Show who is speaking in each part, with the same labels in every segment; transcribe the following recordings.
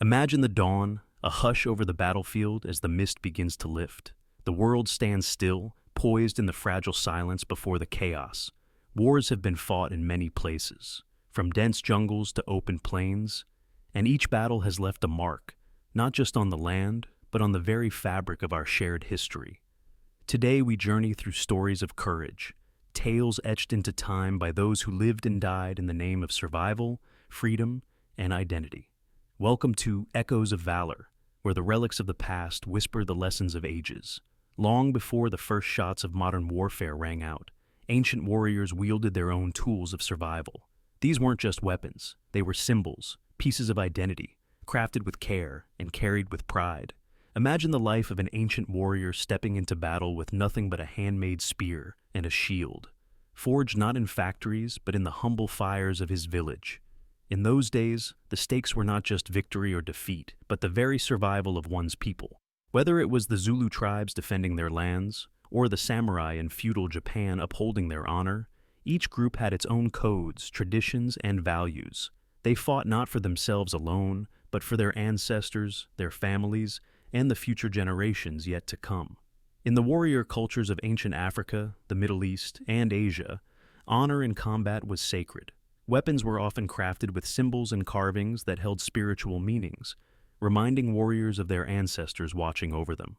Speaker 1: Imagine the dawn, a hush over the battlefield as the mist begins to lift. The world stands still, poised in the fragile silence before the chaos. Wars have been fought in many places, from dense jungles to open plains, and each battle has left a mark, not just on the land, but on the very fabric of our shared history. Today we journey through stories of courage, tales etched into time by those who lived and died in the name of survival, freedom, and identity. Welcome to Echoes of Valor, where the relics of the past whisper the lessons of ages. Long before the first shots of modern warfare rang out, ancient warriors wielded their own tools of survival. These weren't just weapons, they were symbols, pieces of identity, crafted with care and carried with pride. Imagine the life of an ancient warrior stepping into battle with nothing but a handmade spear and a shield, forged not in factories but in the humble fires of his village. In those days, the stakes were not just victory or defeat, but the very survival of one's people. Whether it was the Zulu tribes defending their lands, or the samurai in feudal Japan upholding their honor, each group had its own codes, traditions, and values. They fought not for themselves alone, but for their ancestors, their families, and the future generations yet to come. In the warrior cultures of ancient Africa, the Middle East, and Asia, honor in combat was sacred. Weapons were often crafted with symbols and carvings that held spiritual meanings, reminding warriors of their ancestors watching over them.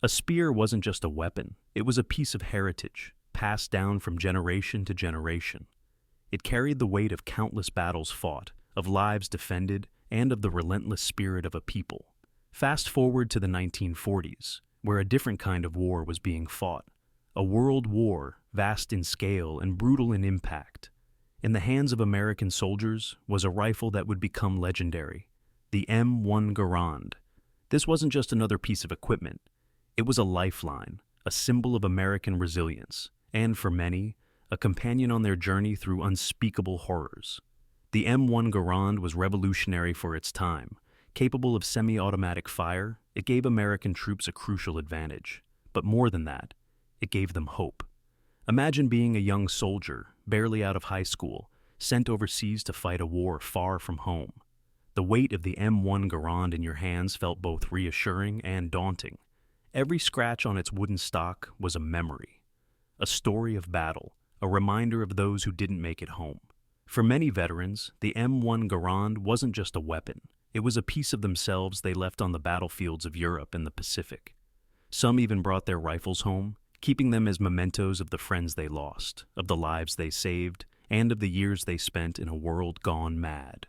Speaker 1: A spear wasn't just a weapon, it was a piece of heritage, passed down from generation to generation. It carried the weight of countless battles fought, of lives defended, and of the relentless spirit of a people. Fast forward to the 1940s, where a different kind of war was being fought. A world war, vast in scale and brutal in impact. In the hands of American soldiers was a rifle that would become legendary, the M1 Garand. This wasn't just another piece of equipment. It was a lifeline, a symbol of American resilience, and for many, a companion on their journey through unspeakable horrors. The M1 Garand was revolutionary for its time. Capable of semi-automatic fire, it gave American troops a crucial advantage. But more than that, it gave them hope. Imagine being a young soldier, barely out of high school, sent overseas to fight a war far from home. The weight of the M1 Garand in your hands felt both reassuring and daunting. Every scratch on its wooden stock was a memory, a story of battle, a reminder of those who didn't make it home. For many veterans, the M1 Garand wasn't just a weapon. It was a piece of themselves they left on the battlefields of Europe and the Pacific. Some even brought their rifles home, keeping them as mementos of the friends they lost, of the lives they saved, and of the years they spent in a world gone mad.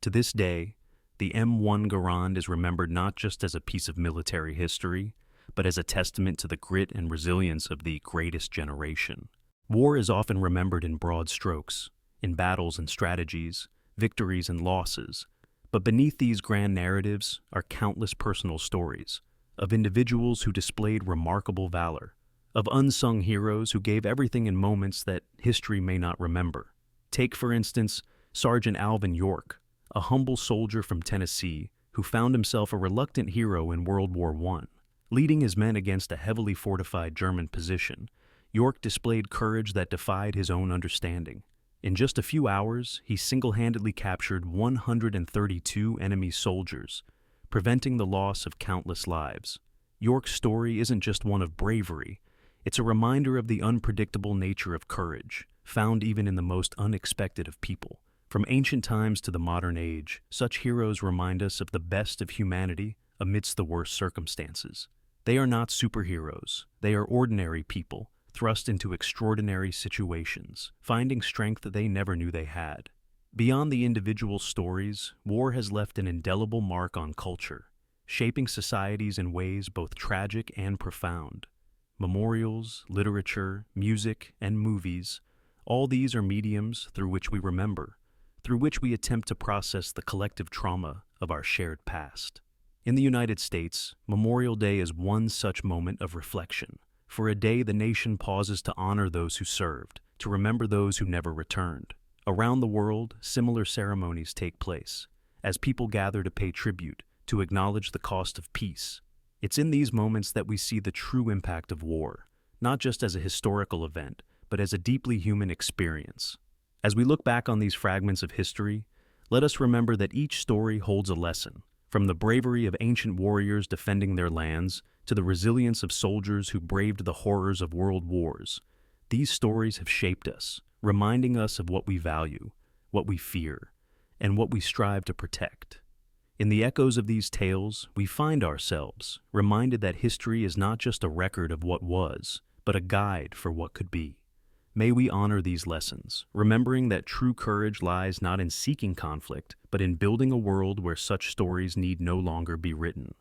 Speaker 1: To this day, the M1 Garand is remembered not just as a piece of military history, but as a testament to the grit and resilience of the greatest generation. War is often remembered in broad strokes, in battles and strategies, victories and losses, but beneath these grand narratives are countless personal stories of individuals who displayed remarkable valor, of unsung heroes who gave everything in moments that history may not remember. Take, for instance, Sergeant Alvin York, a humble soldier from Tennessee who found himself a reluctant hero in World War I. Leading his men against a heavily fortified German position, York displayed courage that defied his own understanding. In just a few hours, he single-handedly captured 132 enemy soldiers, preventing the loss of countless lives. York's story isn't just one of bravery, it's a reminder of the unpredictable nature of courage, found even in the most unexpected of people. From ancient times to the modern age, such heroes remind us of the best of humanity amidst the worst circumstances. They are not superheroes, they are ordinary people, thrust into extraordinary situations, finding strength that they never knew they had. Beyond the individual stories, war has left an indelible mark on culture, shaping societies in ways both tragic and profound. Memorials, literature, music, and movies, all these are mediums through which we remember, through which we attempt to process the collective trauma of our shared past. In the United States, Memorial Day is one such moment of reflection. For a day, the nation pauses to honor those who served, to remember those who never returned. Around the world, similar ceremonies take place, as people gather to pay tribute, to acknowledge the cost of peace. It's in these moments that we see the true impact of war, not just as a historical event, but as a deeply human experience. As we look back on these fragments of history, let us remember that each story holds a lesson, From the bravery of ancient warriors defending their lands to the resilience of soldiers who braved the horrors of world wars, these stories have shaped us, reminding us of what we value, what we fear, and what we strive to protect. In the echoes of these tales, we find ourselves reminded that history is not just a record of what was, but a guide for what could be. May we honor these lessons, remembering that true courage lies not in seeking conflict, but in building a world where such stories need no longer be written.